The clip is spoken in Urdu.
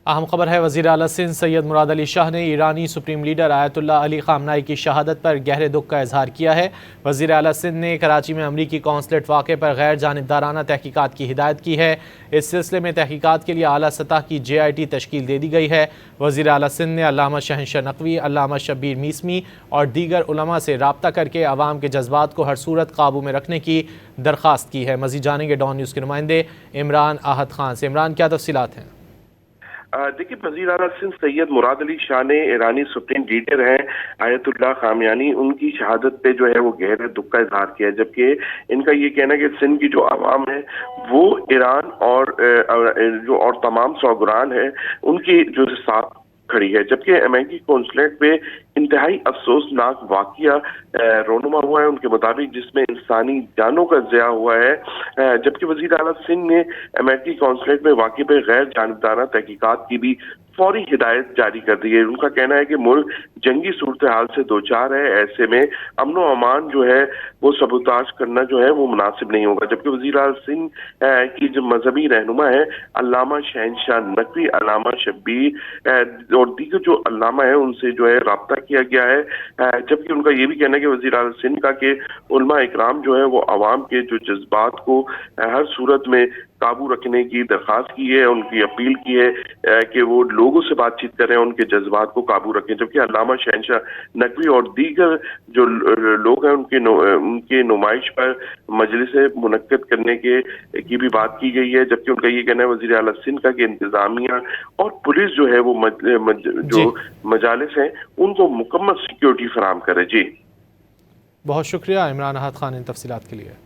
اہم خبر ہے، وزیر اعلیٰ سندھ سید مراد علی شاہ نے ایرانی سپریم لیڈر آیت اللہ علی خامنائی کی شہادت پر گہرے دکھ کا اظہار کیا ہے۔ وزیر اعلیٰ سندھ نے کراچی میں امریکی قونصلیٹ واقعے پر غیر جانبدارانہ تحقیقات کی ہدایت کی ہے۔ اس سلسلے میں تحقیقات کے لیے اعلیٰ سطح کی JIT تشکیل دے دی گئی ہے۔ وزیر اعلیٰ سندھ نے علامہ شہنشاہ نقوی، علامہ شبیر میسمی اور دیگر علماء سے رابطہ کر کے عوام کے جذبات کو ہر صورت قابو میں رکھنے کی درخواست کی ہے۔ مزید جانیں گے ڈان نیوز کے نمائندے عمران احد خان سے۔ عمران، کیا تفصیلات ہیں؟ دیکھیے، وزیر اعلیٰ سندھ سید مراد علی شاہ نے ایرانی سپریم لیڈر ہیں آیت اللہ خامنائی، ان کی شہادت پہ جو ہے وہ گہرے دکھ کا اظہار کیا ہے، جبکہ ان کا یہ کہنا ہے کہ سندھ کی جو عوام ہے وہ ایران اور تمام سوگران ہیں ان کی جو ساتھ کھڑی ہے، جبکہ امریکی قونصلیٹ پہ انتہائی افسوسناک واقعہ رونما ہوا ہے ان کے مطابق، جس میں انسانی جانوں کا ضیاع ہوا ہے، جبکہ وزیر اعلیٰ سندھ نے امریکی قونصلیٹ میں واقعے پہ غیر جانبدارانہ تحقیقات کی بھی فوری ہدایت جاری کر دی ہے۔ ان کا کہنا ہے کہ ملک جنگی صورتحال سے دوچار ہے، ایسے میں امن و امان جو ہے وہ سبوتاژ کرنا جو ہے وہ مناسب نہیں ہوگا، جبکہ وزیر اعلیٰ سندھ کی جو مذہبی رہنما ہے علامہ شہنشاہ نقوی، علامہ شبیر اور دیگر جو علامہ ہیں ان سے جو ہے رابطہ کیا گیا ہے، جبکہ ان کا یہ بھی کہنا ہے کہ وزیر اعلیٰ سندھ کا کہ علماء اکرام جو ہے وہ عوام کے جو جذبات کو ہر صورت میں قابو رکھنے کی درخواست کی ہے، ان کی اپیل کی ہے کہ وہ لوگوں سے بات چیت کریں، ان کے جذبات کو قابو رکھیں، جبکہ علامہ شہنشاہ نقوی اور دیگر جو لوگ ہیں ان کے نمائش پر مجلس منعقد کرنے کی بھی بات کی گئی ہے، جبکہ ان کا یہ کہنا ہے وزیر اعلیٰ سندھ کا کہ انتظامیہ اور پولیس جو ہے وہ جو مجالس ہیں ان کو مکمل سیکیورٹی فراہم کرے۔ جی بہت شکریہ عمران احد خان ان تفصیلات کے لیے۔